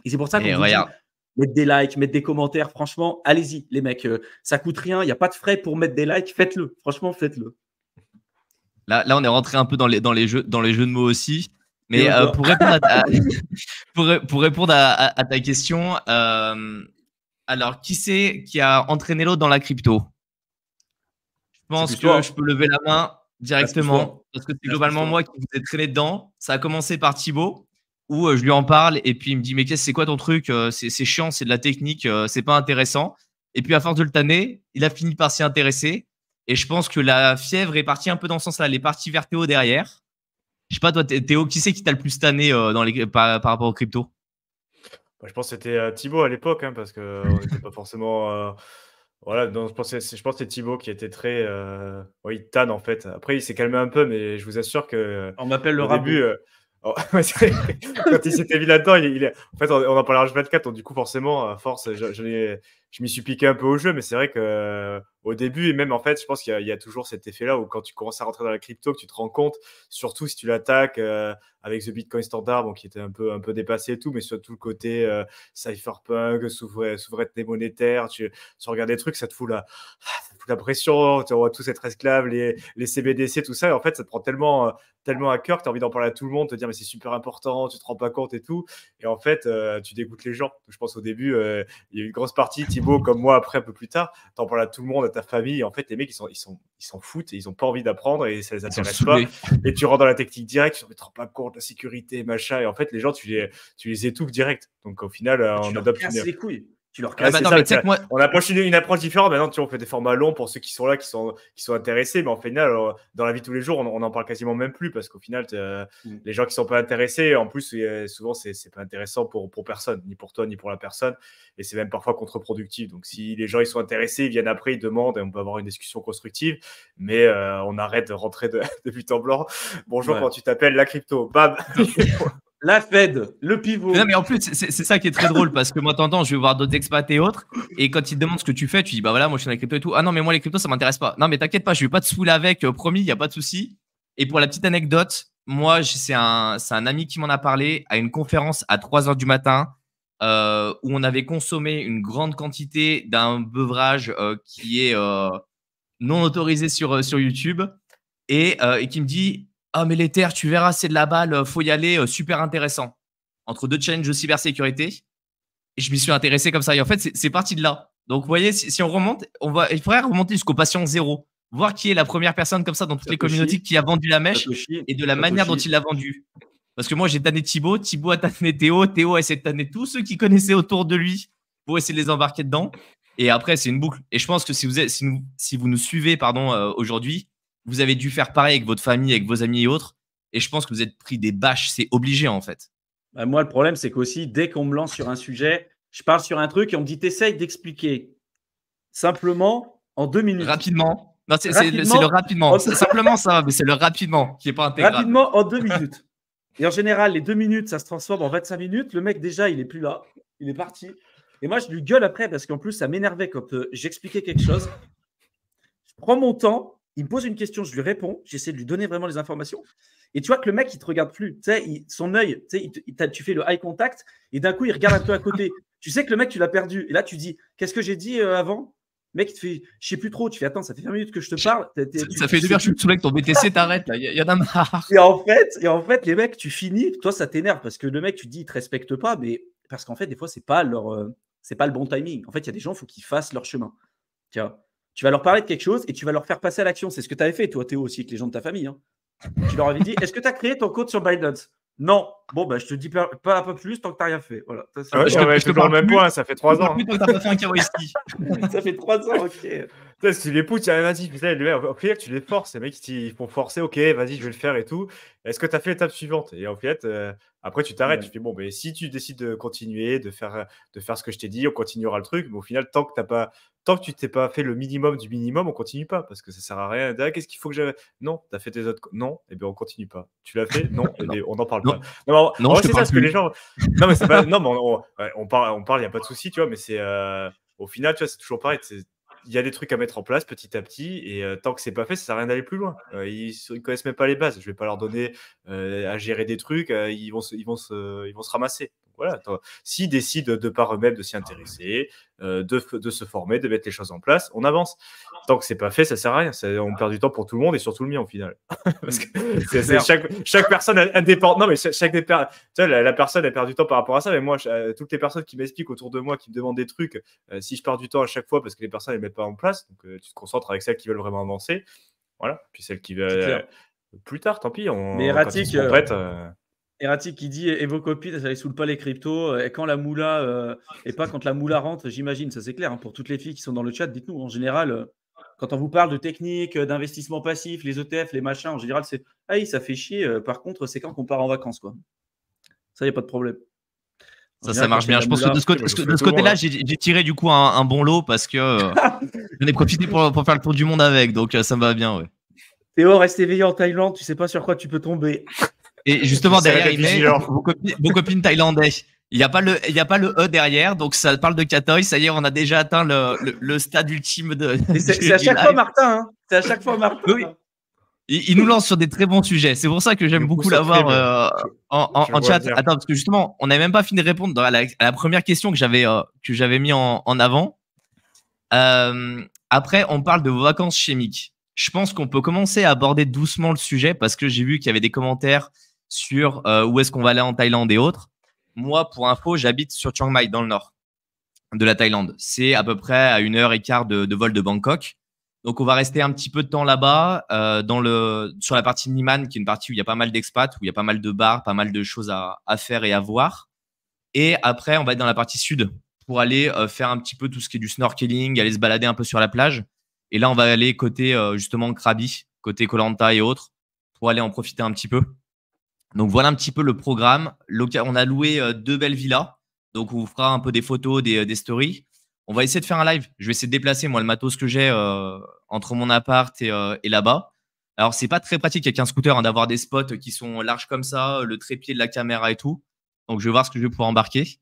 Et c'est pour ça qu'on Et vous dit, regarde, mettre des likes, mettre des commentaires. Franchement, allez-y, les mecs. Ça coûte rien. Il n'y a pas de frais pour mettre des likes. Faites-le. Franchement, faites-le. là, on est rentré un peu dans les jeux de mots aussi. Mais Théodore. pour répondre pour répondre à ta question, alors, qui c'est qui a entraîné l'autre dans la crypto? Je pense que je peux lever la main directement parce que c'est globalement moi qui vous ai traîné dedans. Ça a commencé par Thibaut où je lui en parle et puis il me dit mais c'est quoi ton truc? C'est chiant, c'est de la technique, c'est pas intéressant. Et puis à force de le tanner, il a fini par s'y intéresser. Et je pense que la fièvre est partie un peu dans ce sens-là. Elle est partie vers Théo derrière. Je sais pas, toi, Théo, qui c'est qui t'a le plus tanné par rapport aux crypto? Je pense que c'était Thibaut à l'époque, hein, parce qu'on n'était pas forcément. Voilà, donc je pense que c'est Thibaut qui était très. Ouais, il tanne en fait. Après, il s'est calmé un peu, mais je vous assure que. On m'appelle le Au rabot. début, quand il s'était mis là-dedans, en fait, on en parlait H24, donc du coup, forcément, à force, je m'y suis piqué un peu au jeu, mais c'est vrai que au début, et même en fait, je pense qu'il y a toujours cet effet-là où quand tu commences à rentrer dans la crypto, que tu te rends compte, surtout si tu l'attaques avec The Bitcoin Standard, bon, qui était un peu dépassé et tout, mais surtout le côté cypherpunk, souveraineté monétaire, tu regardes des trucs, ça te fout la pression, on va tous être esclaves, les CBDC, tout ça, et en fait, ça te prend tellement à cœur que tu as envie d'en parler à tout le monde, te dire mais c'est super important, tu te rends pas compte et tout. Et en fait, tu dégoûtes les gens. Donc, je pense au début, il y a eu une grosse partie, Thibaut, comme moi, après, un peu plus tard, tu en parles à tout le monde, à ta famille. Et en fait, les mecs, ils s'en foutent et ils ont pas envie d'apprendre et ça les intéresse pas. Et tu rentres dans la technique directe, tu ne te rends pas compte, la sécurité, machin. Et en fait, les gens, tu les étouffes direct. Donc au final, on adopte les couilles. Tu leur on approche une approche différente. Maintenant, on fait des formats longs pour ceux qui sont là, qui sont intéressés. Mais en final, dans la vie de tous les jours, on en parle quasiment même plus parce qu'au final, les gens qui sont pas intéressés, en plus, souvent, c'est pas intéressant pour personne, ni pour toi, ni pour la personne. Et c'est même parfois contre-productif. Donc, si les gens ils sont intéressés, ils viennent après, ils demandent et on peut avoir une discussion constructive. Mais on arrête de rentrer de but en blanc. Bonjour, quand tu t'appelles la crypto, bam. La Fed, le pivot. Non, mais en plus, c'est ça qui est très drôle parce que moi, t'entends, je vais voir d'autres expats et autres. Et quand ils te demandent ce que tu fais, tu dis, bah voilà, moi je suis dans la crypto et tout. Ah non, mais moi les cryptos, ça m'intéresse pas. Non, mais t'inquiète pas, je vais pas te saouler avec, promis, il n'y a pas de souci. Et pour la petite anecdote, moi, c'est un ami qui m'en a parlé à une conférence à 3 h du matin où on avait consommé une grande quantité d'un beuvrage qui est non autorisé sur YouTube et qui me dit, ah, mais l'Ether, tu verras, c'est de la balle, faut y aller, super intéressant. Entre deux challenges de cybersécurité. Et je m'y suis intéressé comme ça. Et en fait, c'est parti de là. Donc, vous voyez, si on remonte, il faudrait remonter jusqu'au patient zéro. Voir qui est la première personne comme ça dans toutes les communautés qui a vendu la mèche et de la manière dont il l'a vendue. Parce que moi, j'ai tanné Thibaut a tanné Théo a essayé de tanner tous ceux qui connaissaient autour de lui pour essayer de les embarquer dedans. Et après, c'est une boucle. Et je pense que si vous nous suivez aujourd'hui, vous avez dû faire pareil avec votre famille, avec vos amis et autres. Et je pense que vous êtes pris des bâches. C'est obligé, en fait. Bah, moi, le problème, c'est qu'aussi, dès qu'on me lance sur un sujet, je parle sur un truc et on me dit, t'essayes d'expliquer simplement en 2 minutes. Rapidement. Non, c'est le rapidement. Simplement ça, mais c'est le rapidement qui n'est pas intégrable. Rapidement en 2 minutes. Et en général, les 2 minutes, ça se transforme en 25 minutes. Le mec, déjà, il n'est plus là. Il est parti. Et moi, je lui gueule après parce qu'en plus, ça m'énervait quand j'expliquais quelque chose. Je prends mon temps, il me pose une question, je lui réponds, j'essaie de lui donner vraiment les informations. Et tu vois que le mec, il te regarde plus. Tu sais, son œil, tu fais le eye contact et d'un coup, il regarde un peu à côté. Tu sais que le mec, tu l'as perdu. Et là, tu dis, qu'est-ce que j'ai dit avant? Le mec, il te fait, je sais plus trop. Tu fais, attends, ça fait 20 minutes que je te parle. Ça fait 2 heures que je suis saoulé avec ton BTC, t'arrêtes là. Il y en a marre. Et en fait, les mecs, tu finis. Toi, ça t'énerve parce que le mec, tu te dis, il te respecte pas, mais parce qu'en fait, des fois, c'est pas le bon timing. En fait, il y a des gens, il faut qu'ils fassent leur chemin. Tiens, tu vas leur parler de quelque chose et tu vas leur faire passer à l'action. C'est ce que tu avais fait, toi, Théo, aussi, avec les gens de ta famille. Hein. Tu leur avais dit, est-ce que tu as créé ton compte sur Binance? Non. Bon, bah, je te dis pas un peu plus tant que tu n'as rien fait. Voilà. Je te parle même point, ça fait 3 ans. Tant que t'as pas fait un KYC. Ça fait 3 ans, ok. Si tu les pousses, vas-y, au final, tu les forces. Les mecs, ils font forcer, ok, vas-y, je vais le faire et tout. Est-ce que tu as fait l'étape suivante? Et en fait, après, tu t'arrêtes. Tu fais, bon, mais si tu décides de continuer, de faire ce que je t'ai dit, on continuera le truc. Mais au final, tant que tu t'es pas fait le minimum du minimum, on continue pas parce que ça sert à rien. Qu'est-ce qu'il faut que j'aille? Non, tu as fait tes autres. Non, et bien on continue pas. Tu l'as fait? Non, et bien on n'en parle pas. Non, c'est ça, ce que les gens. Non, mais c'est pas. Non, mais on parle, il n'y a pas de souci, tu vois, mais c'est. Au final, tu vois, c'est toujours pareil. Il y a des trucs à mettre en place petit à petit et tant que c'est pas fait, ça sert à rien d'aller plus loin. Ils connaissent même pas les bases. Je vais pas leur donner à gérer des trucs. Ils vont se ramasser. voilà, s'ils décident de par eux-mêmes de s'y intéresser, de se former, de mettre les choses en place, on avance. Tant que c'est pas fait, ça sert à rien. On perd du temps pour tout le monde et surtout le mien au final. Parce que chaque personne indépendante. Non, mais la personne elle perd du temps par rapport à ça. Mais moi, toutes les personnes qui m'expliquent autour de moi, qui me demandent des trucs, si je perds du temps à chaque fois parce que les personnes ne les mettent pas en place, donc tu te concentres avec celles qui veulent vraiment avancer. Voilà. Puis celles qui veulent plus tard, tant pis. Mais Erratic, Erratic qui dit et vos copines, ça les saoule pas les cryptos. Et quand la moula et pas quand la moula rentre, j'imagine, ça c'est clair. Hein, pour toutes les filles qui sont dans le chat, dites-nous en général. Quand on vous parle de techniques, d'investissement passif, les ETF, les machins, en général, c'est ça fait chier. Par contre, c'est quand qu'on part en vacances, quoi. Ça, il n'y a pas de problème. Ça marche bien. Je pense que de ce côté-là, j'ai tiré du coup un bon lot parce que j'en ai profité pour faire le tour du monde avec. Donc, ça me va bien, ouais. Théo, reste éveillé en Thaïlande. Tu sais pas sur quoi tu peux tomber. Et justement, derrière, il met vos copines thaïlandais. Il n'y a pas le E derrière, donc ça parle de Katoy. Ça y est, on a déjà atteint le stade ultime de. C'est à chaque fois Martin. Hein. C'est à chaque fois Martin. Oui. Il nous lance sur des très bons sujets. C'est pour ça que j'aime beaucoup l'avoir en chat. Attends, parce que justement, on n'avait même pas fini de répondre à la première question que j'avais mis en avant. Après, on parle de vos vacances chimiques. Je pense qu'on peut commencer à aborder doucement le sujet parce que j'ai vu qu'il y avait des commentaires sur où est-ce qu'on va aller en Thaïlande et autres. Moi, pour info, j'habite sur Chiang Mai, dans le nord de la Thaïlande. C'est à peu près à 1h15 de vol de Bangkok. Donc, on va rester un petit peu de temps là-bas, sur la partie Niman, qui est une partie où il y a pas mal d'expats, où il y a pas mal de bars, pas mal de choses à faire et à voir. Et après, on va être dans la partie sud pour aller faire un petit peu tout ce qui est du snorkeling, aller se balader un peu sur la plage. Et là, on va aller côté justement Krabi, côté Koh Lanta et autres, pour aller en profiter un petit peu. Donc, voilà un petit peu le programme. On a loué 2 belles villas. Donc, on vous fera un peu des photos, des stories. On va essayer de faire un live. Je vais essayer de déplacer, moi, le matos que j'ai entre mon appart et là-bas. Alors, c'est pas très pratique avec un scooter d'avoir des spots qui sont larges comme ça, le trépied de la caméra et tout. Donc, je vais voir ce que je vais pouvoir embarquer.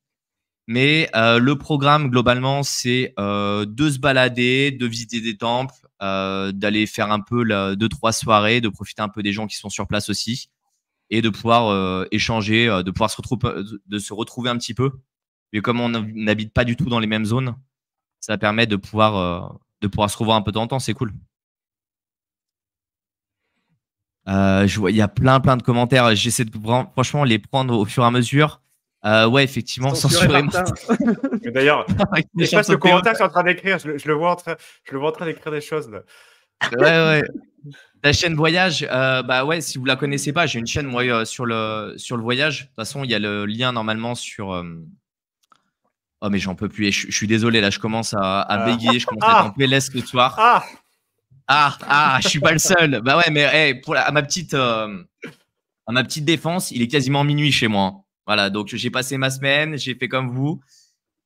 Mais le programme, globalement, c'est de se balader, de visiter des temples, d'aller faire un peu 2-3 soirées, de profiter un peu des gens qui sont sur place aussi et de pouvoir échanger, de pouvoir se retrouver un petit peu. Mais comme on n'habite pas du tout dans les mêmes zones, ça permet de pouvoir se revoir un peu de temps en temps. C'est cool. Je vois, il y a plein de commentaires. J'essaie de franchement les prendre au fur et à mesure. Ouais, effectivement, censurer Martin. D'ailleurs, je sais pas ce commentaire que je suis en train d'écrire. Je le vois en train d'écrire des choses là. Ouais. Ta chaîne voyage, bah ouais, si vous la connaissez pas, j'ai une chaîne moi sur le voyage. De toute façon, il y a le lien normalement sur. Oh mais j'en peux plus. Je suis désolé là, je commence à bégayer, je commence à être en PLS ce soir. Je suis pas le seul. Bah ouais, mais à ma petite défense, il est quasiment minuit chez moi. Voilà, donc j'ai passé ma semaine, j'ai fait comme vous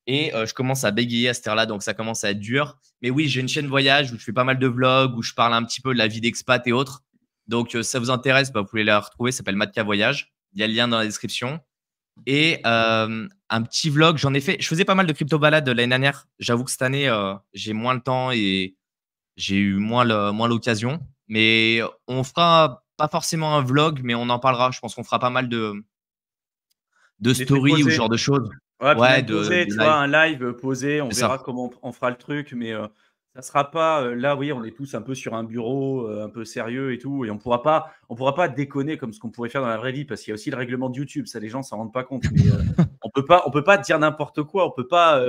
et je commence à bégayer à cette heure-là, donc ça commence à être dur. Mais oui, j'ai une chaîne voyage où je fais pas mal de vlogs, où je parle un petit peu de la vie d'expat et autres. Donc, ça vous intéresse, bah, vous pouvez la retrouver, ça s'appelle Matka Voyage. Il y a le lien dans la description. Et un petit vlog, j'en ai fait. Je faisais pas mal de crypto balades l'année dernière. J'avoue que cette année, j'ai moins le temps et j'ai eu moins l'occasion. Mais on fera pas forcément un vlog, mais on en parlera. Je pense qu'on fera pas mal de stories ou ce genre de choses. Ouais, tu vois, un live posé, on verra comment on fera le truc, mais ça sera pas là. Oui, on est tous un peu sur un bureau, un peu sérieux et tout, et on pourra pas déconner comme ce qu'on pourrait faire dans la vraie vie, parce qu'il y a aussi le règlement de YouTube. Ça, les gens s'en rendent pas compte. Mais, on peut pas dire n'importe quoi. On peut pas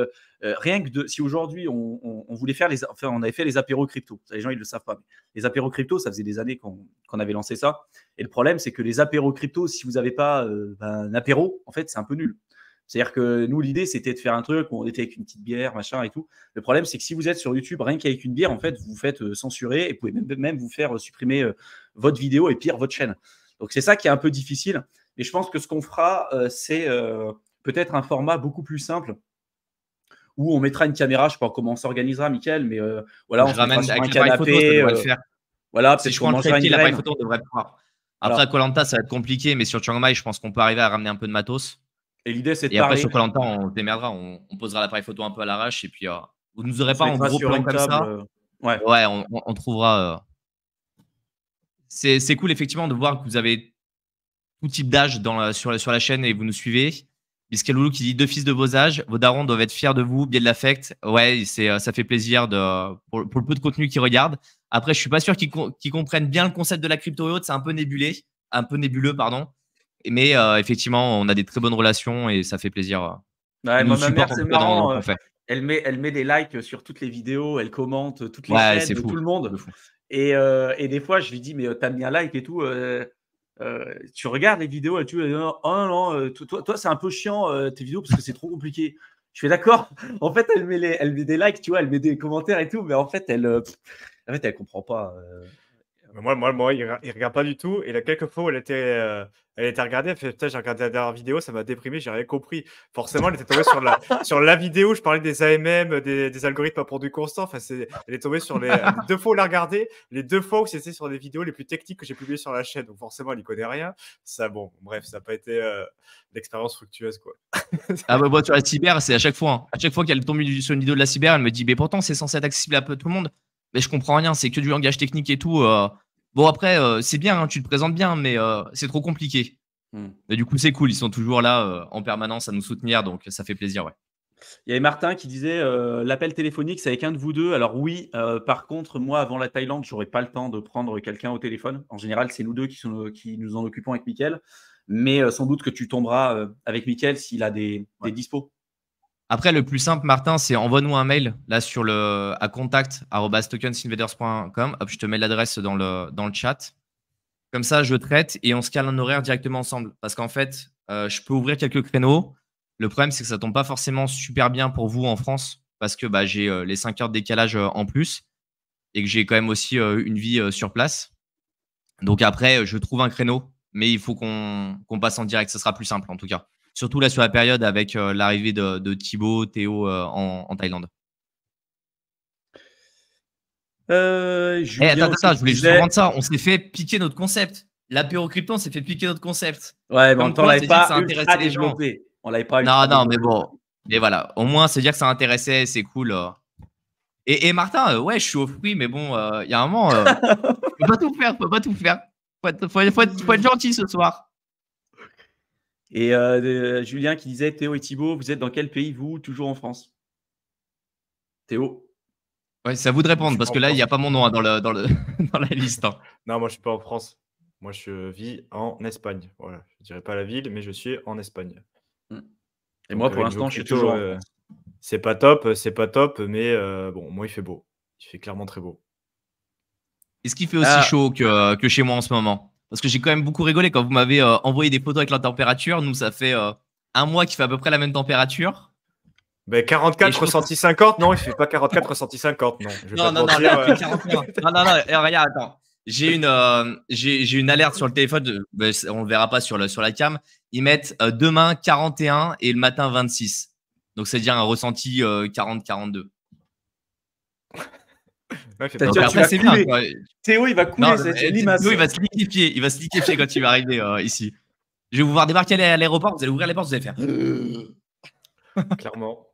rien que si aujourd'hui on voulait faire on avait fait les apéros crypto. Ça, les gens ils le savent pas. Mais les apéros crypto, ça faisait des années qu'on avait lancé ça. Et le problème, c'est que les apéros crypto, si vous n'avez pas un apéro, en fait, c'est un peu nul. C'est-à-dire que nous, l'idée, c'était de faire un truc où on était avec une petite bière, machin et tout. Le problème, c'est que si vous êtes sur YouTube, rien qu'avec une bière, en fait, vous vous faites censurer et vous pouvez même vous faire supprimer votre vidéo et pire, votre chaîne. Donc, c'est ça qui est un peu difficile. Et je pense que ce qu'on fera, c'est peut-être un format beaucoup plus simple où on mettra une caméra. Je ne sais pas comment on s'organisera, Mickaël, mais voilà, on se mettra sur un canapé. Voilà, si je prends le trépied, l'appareil photo, on devrait le pouvoir. Après, à Koh Lanta, ça va être compliqué, mais sur Chiang Mai, je pense qu'on peut arriver à ramener un peu de matos. Et l'idée, c'est de parler. Et après, sur Koh Lanta, on se démerdera. On posera l'appareil photo un peu à l'arrache. Et puis, vous ne nous aurez pas en gros plan comme ça. Ouais, on trouvera. C'est cool, effectivement, de voir que vous avez tout type d'âge sur la chaîne et vous nous suivez. Biscaloulou qui dit 2 fils de vos âges, vos darons doivent être fiers de vous, biais de l'affect. Ouais, ça fait plaisir pour le peu de contenu qu'ils regardent. Après, je suis pas sûr qu'ils comprennent bien le concept de la crypto et autres. C'est un peu nébuleux, pardon. Mais effectivement, on a des très bonnes relations et ça fait plaisir. Ouais, Ils moi, nous ma mère, supportent en c'est tout cas dans marrant. ce qu'on fait. Elle met des likes sur toutes les vidéos, elle commente toutes les Ouais, chaînes c'est de fou. tout le monde. C'est fou. Et des fois, je lui dis, mais t'as mis un like et tout. Tu regardes les vidéos et tu oh non, toi c'est un peu chiant tes vidéos parce que c'est trop compliqué. Je fais d'accord. En fait, elle met des likes, tu vois, elle met des commentaires et tout, mais en fait, elle comprend pas. Moi, il regarde pas du tout. Et là, quelques fois où elle était regardée, elle fait putain, j'ai regardé la dernière vidéo, ça m'a déprimé, j'ai rien compris. Forcément, elle était tombée sur la vidéo où je parlais des AMM, des algorithmes à produit constant. Enfin, elle est tombée sur les 2 fois où elle l'a regardé, les 2 fois où c'était sur des vidéos les plus techniques que j'ai publiées sur la chaîne. Donc, forcément, elle y connaît rien. Ça, bon, bref, ça n'a pas été l'expérience fructueuse, quoi. Ah bah, moi, sur la cyber, c'est à chaque fois. À chaque fois qu'elle tombe sur une vidéo de la cyber, elle me dit, mais pourtant, c'est censé être accessible à peu tout le monde. Mais je comprends rien, c'est que du langage technique et tout. Bon, après, c'est bien, hein, tu te présentes bien, mais c'est trop compliqué. Et du coup, c'est cool, ils sont toujours là en permanence à nous soutenir, donc ça fait plaisir, ouais. Il y avait Martin qui disait l'appel téléphonique, c'est avec un de vous deux. Alors oui, par contre, moi, avant la Thaïlande, j'aurais pas le temps de prendre quelqu'un au téléphone. En général, c'est nous deux qui nous en occupons avec Mickaël. Mais sans doute que tu tomberas avec Mickaël s'il a des dispos. Après, le plus simple, Martin, c'est envoie-nous un mail là à contact@tokensinvaders.com. Hop, je te mets l'adresse dans le chat. Comme ça, je traite et on se cale un horaire directement ensemble. Parce qu'en fait, je peux ouvrir quelques créneaux. Le problème, c'est que ça tombe pas forcément super bien pour vous en France parce que j'ai les 5 heures de décalage en plus et que j'ai quand même aussi une vie sur place. Donc après, je trouve un créneau, mais il faut qu'on passe en direct. Ce sera plus simple en tout cas. Surtout là sur la période avec l'arrivée de Thibaut, Théo en Thaïlande. Attends, je voulais juste rendre ça. On s'est fait piquer notre concept. L'apéro crypto, on s'est fait piquer notre concept. Ouais, mais en même temps, on l'avait pas ultra développé. On l'avait pas Non, mais bon. Mais voilà, au moins, c'est dire que ça intéressait, c'est cool. Et Martin, ouais, je suis au fruit, mais bon, il y a un moment, faut pas tout faire, faut pas tout faire. Faut être gentil ce soir. Et Julien qui disait Théo et Thibaut, vous êtes dans quel pays, vous? Toujours en France? Théo? Ouais, c'est à vous de répondre parce que là, il n'y a pas mon nom dans la liste. Hein. Non, moi, je suis pas en France. Moi, je vis en Espagne. Voilà. Je dirais pas la ville, mais je suis en Espagne. Et moi, pour l'instant, je suis toujours en France. C'est pas top, mais bon, moi, il fait beau. Il fait clairement très beau. Est-ce qu'il fait aussi chaud que chez moi en ce moment? Parce que j'ai quand même beaucoup rigolé quand vous m'avez envoyé des photos avec la température. Nous, ça fait un mois qu'il fait à peu près la même température. Ben 44 ressenti 50, non, il fait pas 44 ressenti 50, non. Non, regarde, attends. J'ai une alerte sur le téléphone, on le verra pas sur la cam. Ils mettent demain 41 et le matin 26. Donc c'est-à-dire un ressenti 40-42. Ouais, c'est bien. Quoi. Théo, il va couler cette limace. Théo, il va se liquéfier quand il va arriver ici. Je vais vous voir débarquer à l'aéroport, vous allez ouvrir les portes, vous allez faire. Clairement.